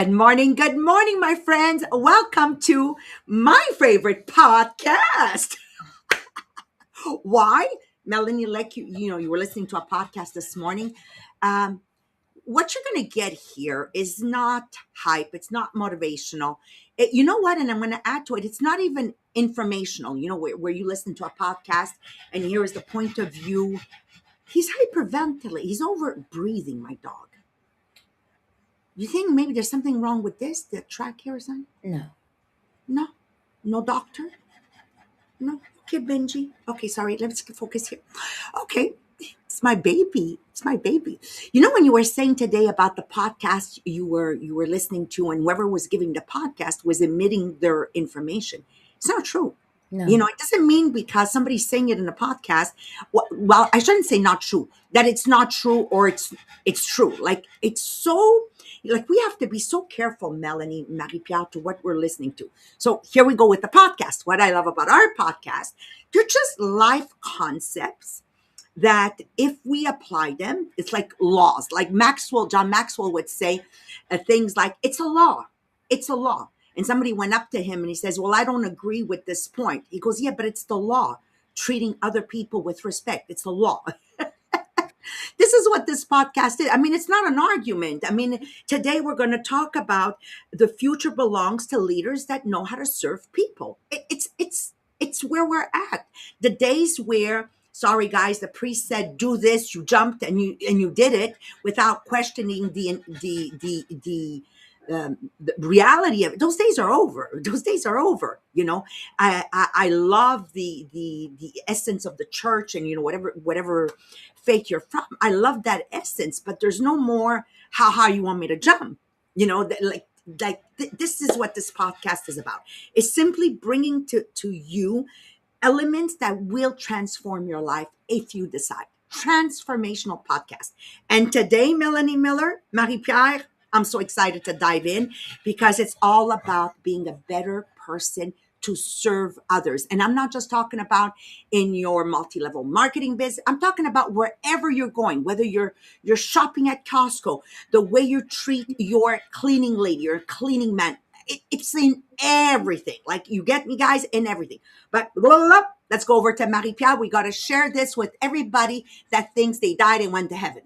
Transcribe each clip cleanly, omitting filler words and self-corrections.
Good morning, my friends. Welcome to my favorite podcast. Why? Melanie, like you were listening to a podcast this morning. Um, what you're going to get here is not hype. It's not motivational. You know what? And I'm going to add to it. It's not even informational. Where you listen to a podcast and here is the point of view. He's hyperventilating. He's over breathing, my dog. You think maybe there's something wrong with the track here or something? No. No, no doctor. No. Okay, Benji. Okay, sorry. Let's focus here. Okay, it's my baby. It's my baby. You know when you were saying today about the podcast you were listening to, and whoever was giving the podcast was emitting their information. It's not true. No. It doesn't mean because somebody's saying it in a podcast. Well, I shouldn't say not true. That it's not true or it's true. Like it's so like we have to be so careful, Melanie, Marie-Pierre, to what we're listening to. So here we go with the podcast. What I love about our podcast, they're just life concepts that if we apply them, it's like laws. Like John Maxwell would say things like, it's a law. It's a law. And somebody went up to him and he says, well, I don't agree with this point. He goes, yeah, but it's the law. Treating other people with respect. It's the law. This is what this podcast is. I mean, it's not an argument. I mean, today we're going to talk about the future belongs to leaders that know how to serve people. It's where we're at. The days where, sorry guys, the priest said, do this, you jumped and you did it without questioning the reality of it. Those days are over. Those days are over. I love the essence of the church, and whatever faith you're from. I love that essence, but there's no more how high you want me to jump. This is what this podcast is about. It's simply bringing to you elements that will transform your life if you decide. Transformational podcast. And today, Melanie Miller, Marie-Pierre, I'm so excited to dive in because it's all about being a better person to serve others. And I'm not just talking about in your multi-level marketing business. I'm talking about wherever you're going, whether you're shopping at Costco, the way you treat your cleaning lady, your cleaning man. It's in everything. Like, you get me, guys, in everything. But let's go over to Marie-Pierre. We got to share this with everybody that thinks they died and went to heaven.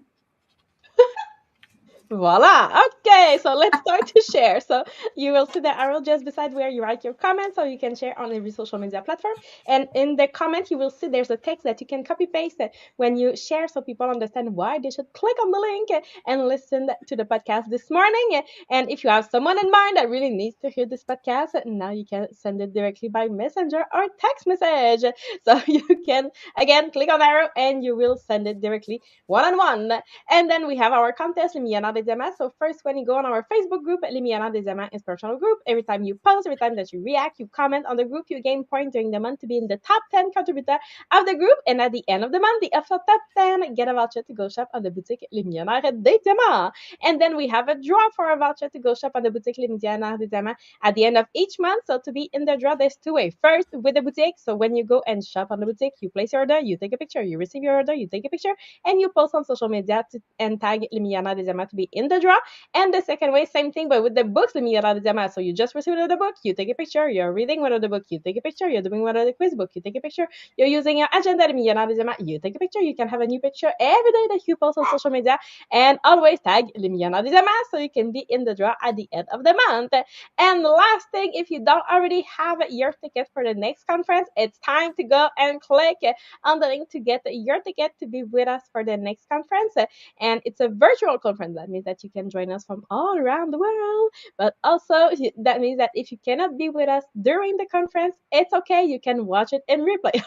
Voila. Okay, so let's start to share. So you will see the arrow just beside where you write your comments, so you can share on every social media platform. And in the comment, you will see there's a text that you can copy paste when you share, so people understand why they should click on the link and listen to the podcast this morning. And if you have someone in mind that really needs to hear this podcast, now you can send it directly by messenger or text message. So you can again click on the arrow and you will send it directly one-on-one. And then we have our contest, Millionnaires des Diamants. So first, when you go on our Facebook group, Les Millionnaires des Diamants Inspirational Group, every time you post, every time that you react, you comment on the group, you gain points during the month to be in the top 10 contributor of the group. And at the end of the month, the official top 10 get a voucher to go shop on the boutique Les Millionnaires des Diamants. And then we have a draw for a voucher to go shop on the boutique Les Millionnaires des Diamants at the end of each month. So to be in the draw, there's two ways. First, with the boutique. So when you go and shop on the boutique, you place your order, you take a picture, you receive your order, you take a picture, and you post on social media and tag Les Millionnaires des Diamants to be in the draw. And the second way, same thing, but with the books, Les Millionnaires des Diamants. So you just received the book, you take a picture, you're reading one of the book, you take a picture, you're doing one of the quiz book, you take a picture, you're using your agenda, Les Millionnaires des Diamants, you take a picture. You can have a new picture every day that you post on social media, and always tag Les Millionnaires des Diamants so you can be in the draw at the end of the month. And the last thing, if you don't already have your ticket for the next conference, it's time to go and click on the link to get your ticket to be with us for the next conference. And it's a virtual conference. That means that you can join us from all around the world. But also, that means that if you cannot be with us during the conference, it's okay. You can watch it in replay.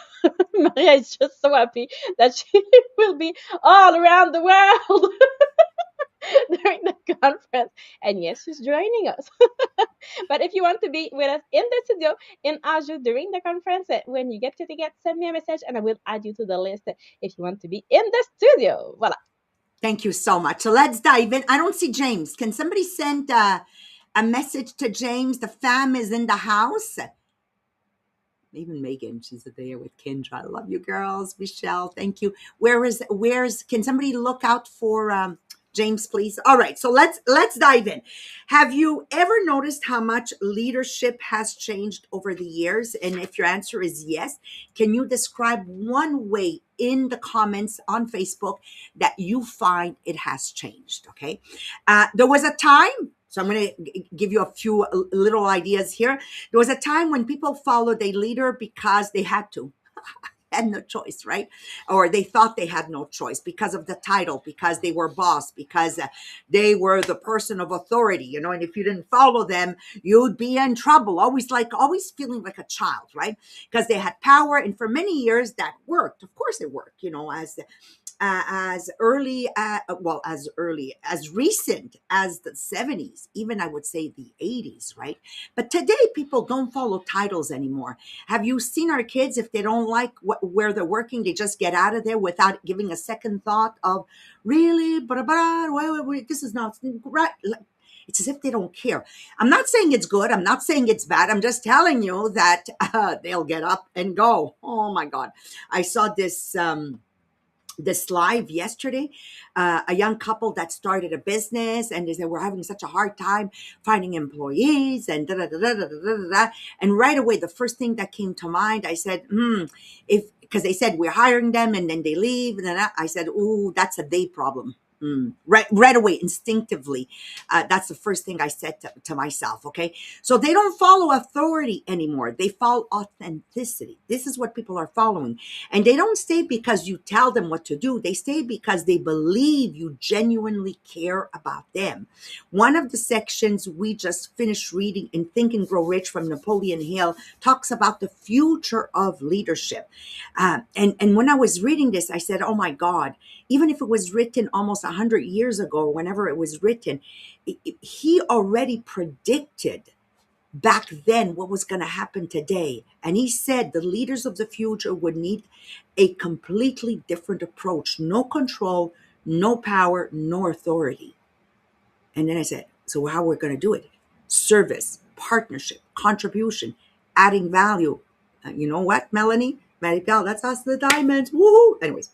Maria is just so happy that she will be all around the world during the conference. And yes, she's joining us. But if you want to be with us in the studio in Azure during the conference, when you get your ticket, send me a message and I will add you to the list if you want to be in the studio. Voila. Thank you so much. So let's dive in. I don't see James. Can somebody send a message to James? The fam is in the house. Even Megan, she's there with Kendra. I love you girls. Michelle, thank you. Where's can somebody look out for James, please. All right, so let's dive in. Have you ever noticed how much leadership has changed over the years? And if your answer is yes, can you describe one way in the comments on Facebook that you find it has changed? Okay, there was a time. So I'm going to give you a few little ideas here. There was a time when people followed a leader because they had to, had no choice, right? Or they thought they had no choice because of the title, because they were boss, because they were the person of authority, and if you didn't follow them, you'd be in trouble. Always feeling like a child, right? Because they had power. And for many years that worked. Of course it worked, as recent as the 70s, even I would say the 80s, right? But today people don't follow titles anymore. Have you seen our kids? If they don't like where they're working, they just get out of there without giving a second thought of, really, wait, this is not right. It's as if they don't care. I'm not saying it's good. I'm not saying it's bad. I'm just telling you that they'll get up and go. Oh my God. I saw this live yesterday, a young couple that started a business, and they said, we're having such a hard time finding employees, and da da da da da da da da. And right away, the first thing that came to mind, I said, if, because they said we're hiring them and then they leave, and then I said, ooh, that's a they problem. Right away, instinctively, that's the first thing I said to myself. Okay, so they don't follow authority anymore. They follow authenticity. This is what people are following, and they don't stay because you tell them what to do. They stay because they believe you genuinely care about them. One of the sections we just finished reading in Think and Grow Rich from Napoleon Hill talks about the future of leadership, and when I was reading this, I said, "Oh my God." Even if it was written almost 100 years ago, or whenever it was written, he already predicted back then what was going to happen today. And he said the leaders of the future would need a completely different approach. No control, no power, no authority. And then I said, so how are we going to do it? Service, partnership, contribution, adding value. You know what, Melanie? Maribel, that's us, the Diamonds. Woohoo! Anyways,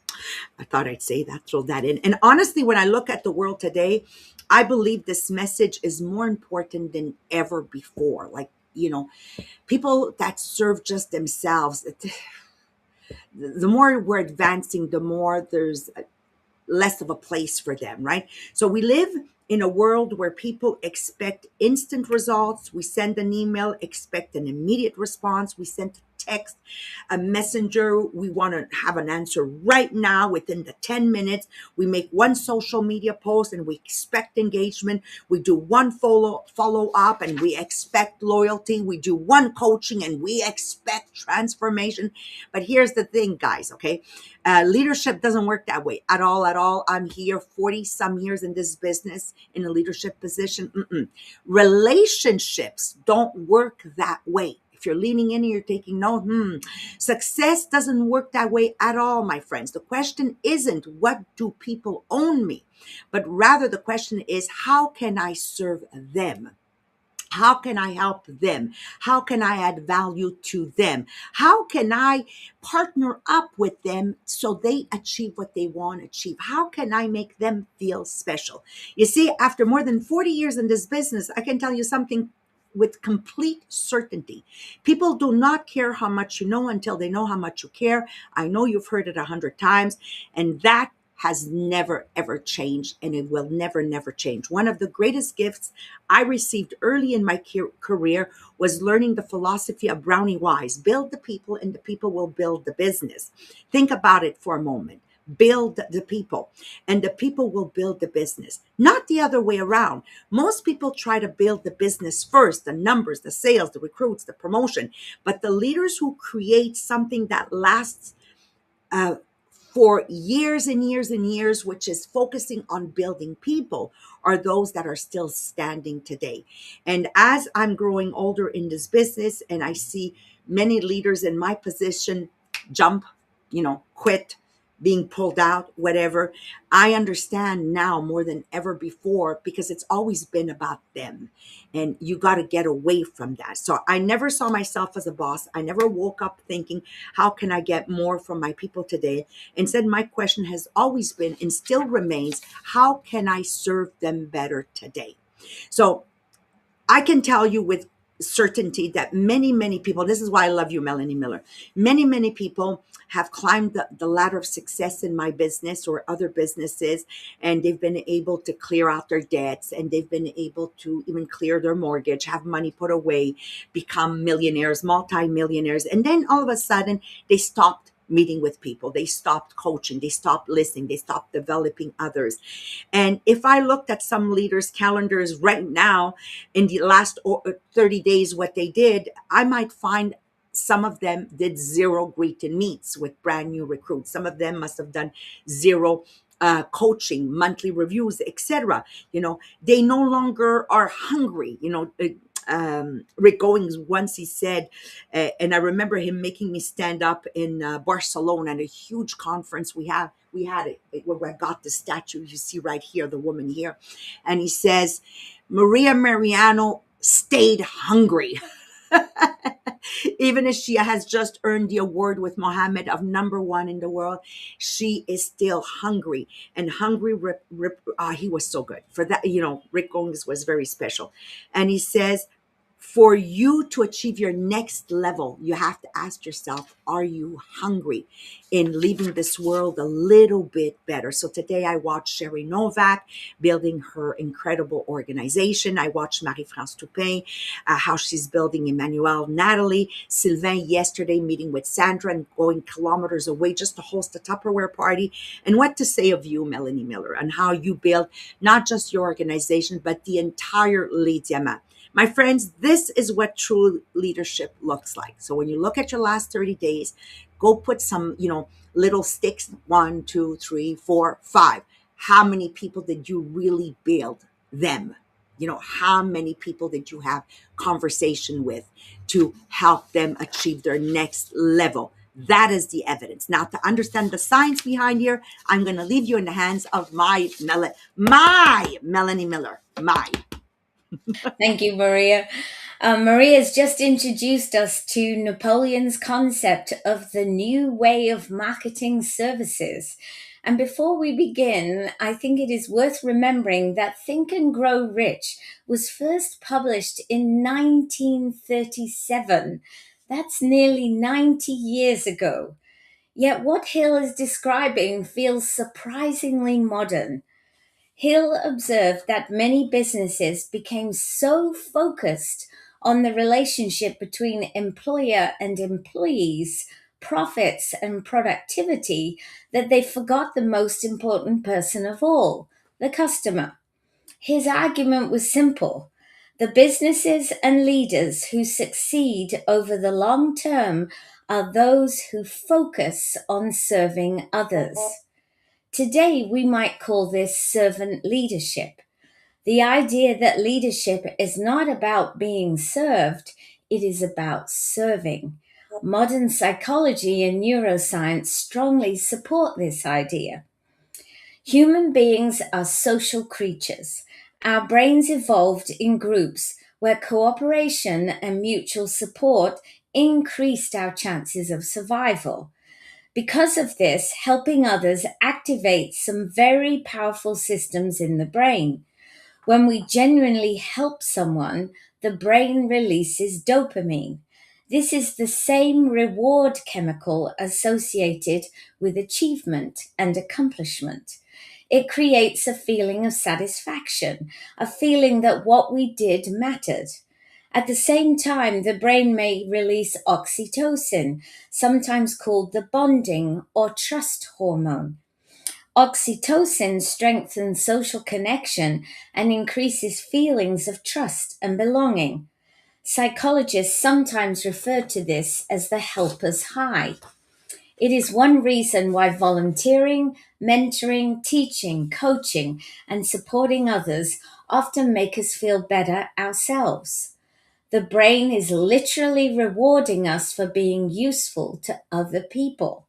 I thought I'd say that, throw that in. And honestly, when I look at the world today, I believe this message is more important than ever before. Like, people that serve just themselves, the more we're advancing, the more there's less of a place for them, right? So we live in a world where people expect instant results. We send an email, expect an immediate response. We send a text, a messenger. We want to have an answer right now within the 10 minutes. We make one social media post and we expect engagement. We do one follow up and we expect loyalty. We do one coaching and we expect transformation. But here's the thing, guys, okay? Leadership doesn't work that way at all, at all. I'm here 40 some years in this business in a leadership position. Relationships don't work that way. If you're leaning in and you're taking note, success doesn't work that way at all, my friends. The question isn't what do people own me, but rather the question is how can I serve them? How can I help them? How can I add value to them? How can I partner up with them so they achieve what they want to achieve? How can I make them feel special? You see, after more than 40 years in this business, I can tell you something with complete certainty. People do not care how much you know until they know how much you care. I know you've heard it 100 times, and that has never, ever changed, and it will never, never change. One of the greatest gifts I received early in my career was learning the philosophy of Brownie Wise. Build the people, and the people will build the business. Think about it for a moment. Build the people, and the people will build the business. Not the other way around. Most people try to build the business first, the numbers, the sales, the recruits, the promotion. But the leaders who create something that lasts uh, for years and years and years, which is focusing on building people, are those that are still standing today. And as I'm growing older in this business and I see many leaders in my position jump, quit, being pulled out, whatever. I understand now more than ever before because it's always been about them. And you got to get away from that. So I never saw myself as a boss. I never woke up thinking, how can I get more from my people today? Instead, my question has always been and still remains, how can I serve them better today? So I can tell you with certainty that many people, this is why I love you, Melanie Miller. Many people have climbed the ladder of success in my business or other businesses, and they've been able to clear out their debts, and they've been able to even clear their mortgage, have money put away, become millionaires, multi-millionaires. And then all of a sudden, they stopped meeting with people. They stopped coaching. They stopped listening. They stopped developing others. And if I looked at some leaders' calendars right now in the last 30 days, what they did, I might find some of them did zero greet and meets with brand new recruits. Some of them must have done zero coaching, monthly reviews, etc. They no longer are hungry. Rick Goings once he said, and I remember him making me stand up in Barcelona at a huge conference we had it where I got the statue you see right here, the woman here, and he says, Maria Mariano stayed hungry. Even if she has just earned the award with Mohammed of number one in the world, she is still hungry. And hungry, he was so good for that. Rick Gomes was very special. And he says, for you to achieve your next level, you have to ask yourself, are you hungry in leaving this world a little bit better? So today I watched Sherry Novak building her incredible organization. I watched Marie-France Toupin, how she's building Emmanuel, Natalie, Sylvain yesterday meeting with Sandra and going kilometers away just to host a Tupperware party. And what to say of you, Melanie Miller, and how you build not just your organization, but the entire Les Diamants. My friends, this is what true leadership looks like. So when you look at your last 30 days, go put some, little sticks, 1, 2, 3, 4, 5. How many people did you really build them? How many people did you have conversation with to help them achieve their next level? That is the evidence. Now, to understand the science behind here, I'm going to leave you in the hands of my Melanie Miller. Thank you, Maria. Maria's just introduced us to Napoleon's concept of the new way of marketing services. And before we begin, I think it is worth remembering that Think and Grow Rich was first published in 1937. That's nearly 90 years ago. Yet what Hill is describing feels surprisingly modern. Hill observed that many businesses became so focused on the relationship between employer and employees, profits and productivity, that they forgot the most important person of all, the customer. His argument was simple. The businesses and leaders who succeed over the long term are those who focus on serving others. Today, we might call this servant leadership. The idea that leadership is not about being served, it is about serving. Modern psychology and neuroscience strongly support this idea. Human beings are social creatures. Our brains evolved in groups where cooperation and mutual support increased our chances of survival. Because of this, helping others activates some very powerful systems in the brain. When we genuinely help someone, the brain releases dopamine. This is the same reward chemical associated with achievement and accomplishment. It creates a feeling of satisfaction, a feeling that what we did mattered. At the same time, the brain may release oxytocin, sometimes called the bonding or trust hormone. Oxytocin strengthens social connection and increases feelings of trust and belonging. Psychologists sometimes refer to this as the helper's high. It is one reason why volunteering, mentoring, teaching, coaching, and supporting others often make us feel better ourselves. The brain is literally rewarding us for being useful to other people.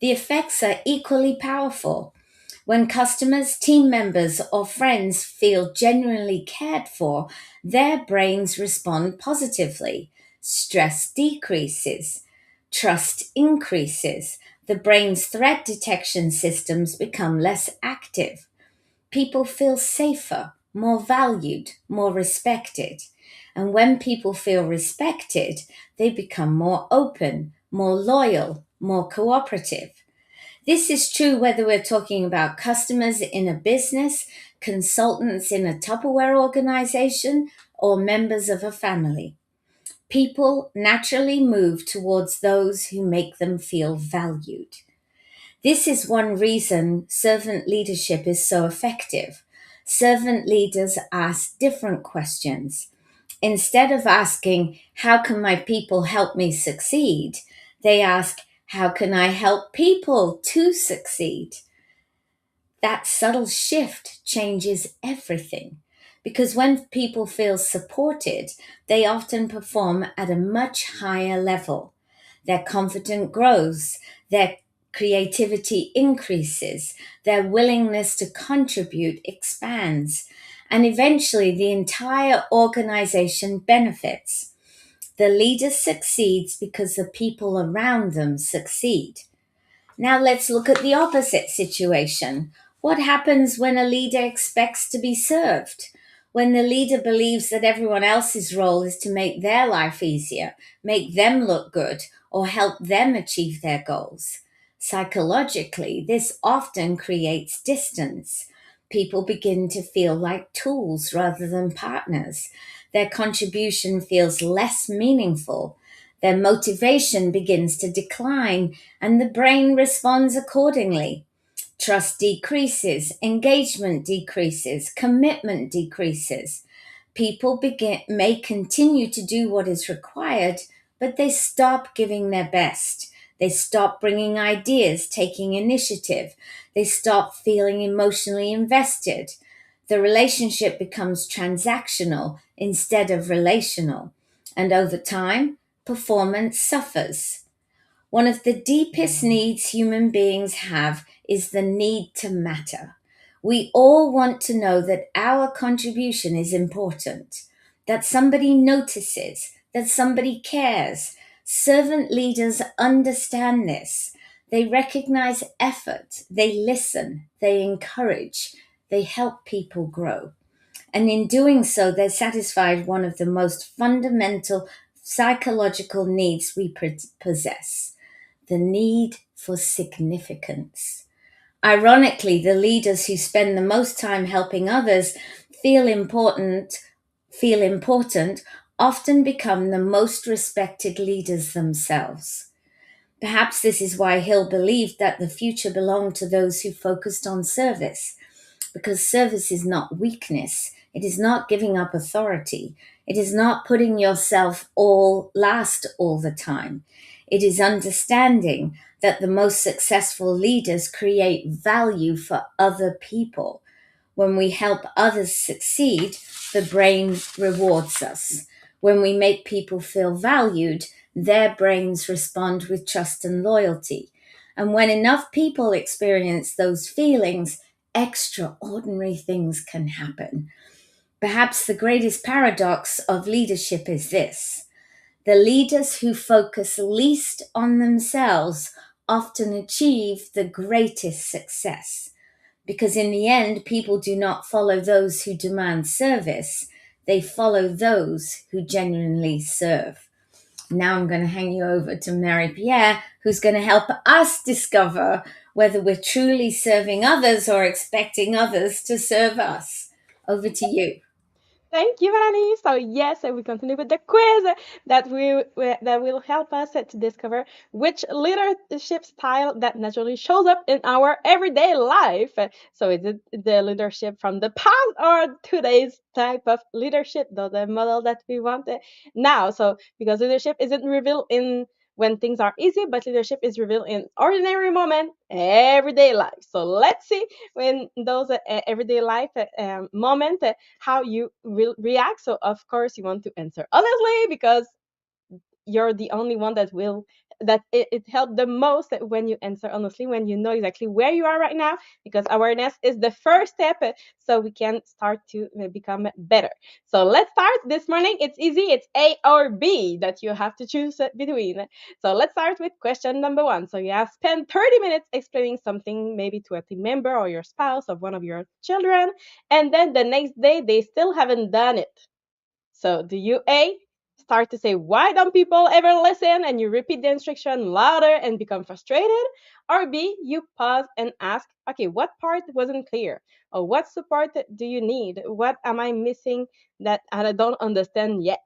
The effects are equally powerful. When customers, team members, or friends feel genuinely cared for, their brains respond positively. Stress decreases, trust increases, the brain's threat detection systems become less active. People feel safer, more valued, more respected. And when people feel respected, they become more open, more loyal, more cooperative. This is true whether we're talking about customers in a business, consultants in a Tupperware organization, or members of a family. People naturally move towards those who make them feel valued. This is one reason servant leadership is so effective. Servant leaders ask different questions. Instead of asking, how can my people help me succeed? They ask, how can I help people to succeed? That subtle shift changes everything. Because when people feel supported, they often perform at a much higher level. Their confidence grows, their creativity increases, their willingness to contribute expands, and eventually the entire organization benefits. The leader succeeds because the people around them succeed. Now let's look at the opposite situation. What happens when a leader expects to be served? When the leader believes that everyone else's role is to make their life easier, make them look good, or help them achieve their goals. Psychologically, this often creates distance. People begin to feel like tools rather than partners. Their contribution feels less meaningful. Their motivation begins to decline, and the brain responds accordingly. Trust decreases, engagement decreases, commitment decreases. People may continue to do what is required, but they stop giving their best. They stop bringing ideas, taking initiative. They stop feeling emotionally invested. The relationship becomes transactional instead of relational. And over time, performance suffers. One of the deepest needs human beings have is the need to matter. We all want to know that our contribution is important, that somebody notices, that somebody cares. Servant leaders understand this. They recognize effort, they listen, they encourage, they help people grow. And in doing so, they satisfied one of the most fundamental psychological needs we possess, the need for significance. Ironically, the leaders who spend the most time helping others feel important, feel important, often become the most respected leaders themselves. Perhaps this is why Hill believed that the future belonged to those who focused on service, because service is not weakness. It is not giving up authority. It is not putting yourself all last all the time. It is understanding that the most successful leaders create value for other people. When we help others succeed, the brain rewards us. When we make people feel valued, their brains respond with trust and loyalty. And when enough people experience those feelings, extraordinary things can happen. Perhaps the greatest paradox of leadership is this: the leaders who focus least on themselves often achieve the greatest success. Because in the end, people do not follow those who demand service, they follow those who genuinely serve. Now I'm going to hand you over to Mary Pierre, who's going to help us discover whether we're truly serving others or expecting others to serve us. Over to you. Thank you, Melanie. So yes, we continue with the quiz that will help us to discover which leadership style that naturally shows up in our everyday life. So is it the leadership from the past or today's type of leadership, the model that we want now? So because leadership isn't revealed in when things are easy, but leadership is revealed in ordinary moment, everyday life. So let's see when those everyday life moment how you will react. So of course you want to answer honestly because you're the only one that will that it helped the most when you answer honestly, when you know exactly where you are right now, because awareness is the first step, so we can start to become better. So let's start this morning. It's easy. It's A or B that you have to choose between. So let's start with question number one. So you have spent 30 minutes explaining something maybe to a team member or your spouse or one of your children, and then the next day they still haven't done it. So do you A, start to say, why don't people ever listen? And you repeat the instruction louder and become frustrated? Or B, you pause and ask, okay, what part wasn't clear? Or what support do you need? What am I missing that I don't understand yet?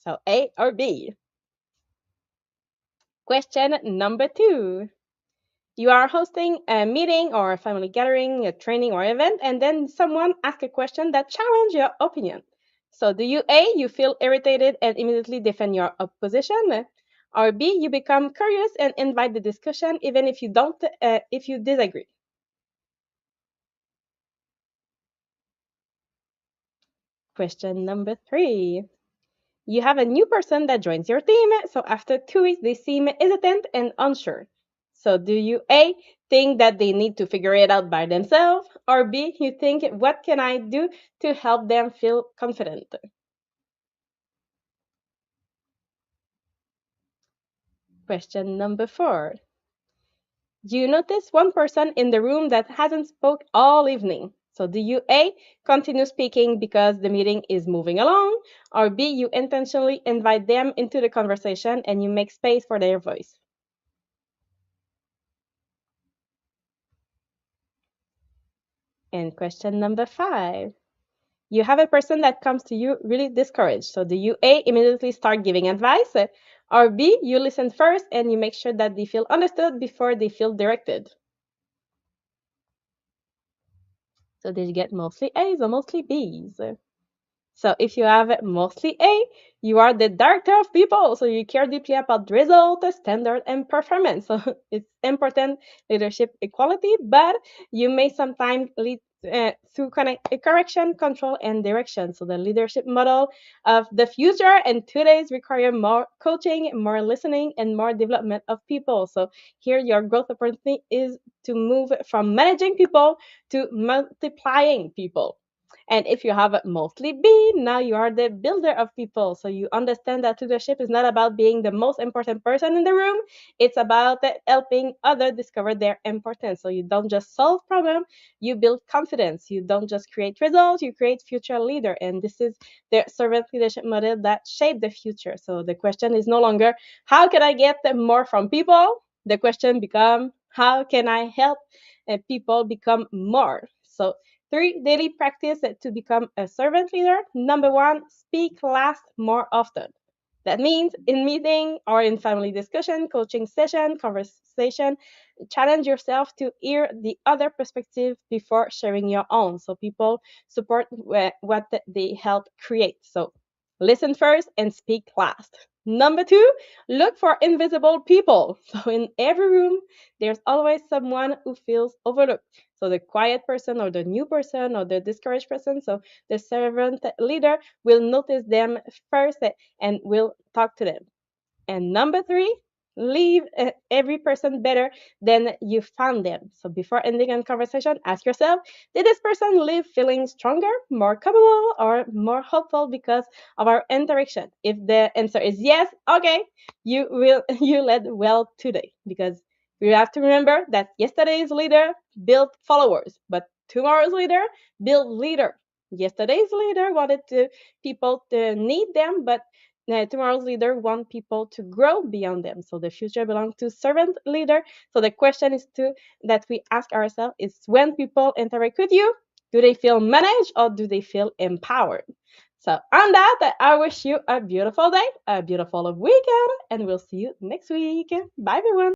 So A or B. Question number two. You are hosting a meeting or a family gathering, a training or event, and then someone asks a question that challenges your opinion. So do you A, you feel irritated and immediately defend your opposition? Or B, you become curious and invite the discussion even if you don't, if you disagree? Question number three. You have a new person that joins your team, so after 2 weeks they seem hesitant and unsure. So do you A, think that they need to figure it out by themselves, or B, you think, what can I do to help them feel confident? Question number four. You notice one person in the room that hasn't spoke all evening. So do you A, continue speaking because the meeting is moving along, or B, you intentionally invite them into the conversation and you make space for their voice? And question number five. You have a person that comes to you really discouraged. So do you A, immediately start giving advice, or B, you listen first and you make sure that they feel understood before they feel directed? So did you get mostly A's or mostly B's? So if you have mostly A, you are the director of people. So you care deeply about result, standard, and performance. So it's important leadership equality, but you may sometimes lead through correction, control, and direction. So the leadership model of the future and today's require more coaching, more listening, and more development of people. So here your growth opportunity is to move from managing people to multiplying people. And if you have mostly B, now you are the builder of people. So you understand that leadership is not about being the most important person in the room. It's about helping others discover their importance. So you don't just solve problems, you build confidence. You don't just create results, you create future leader. And this is the servant leadership model that shape the future. So the question is no longer, how can I get more from people? The question becomes, how can I help people become more? So 3 daily practice to become a servant leader. Number 1, speak last more often. That means in meeting or in family discussion, coaching session, conversation, challenge yourself to hear the other perspective before sharing your own. So people support what they help create. So listen first and speak last. Number 2, look for invisible people. So in every room, there's always someone who feels overlooked. So the quiet person or the new person or the discouraged person. So the servant leader will notice them first and will talk to them. And number 3, leave every person better than you found them. So before ending a conversation, ask yourself, did this person leave feeling stronger, more capable, or more hopeful because of our interaction? If the answer is yes, okay, you led well today, because we have to remember that yesterday's leader built followers, but tomorrow's leader built leader. Yesterday's leader wanted people to need them, but tomorrow's leader want people to grow beyond them. So the future belongs to servant leader. So the question is that we ask ourselves is, when people interact with you, do they feel managed or do they feel empowered? So on that, I wish you a beautiful day, a beautiful weekend, and we'll see you next week. Bye everyone.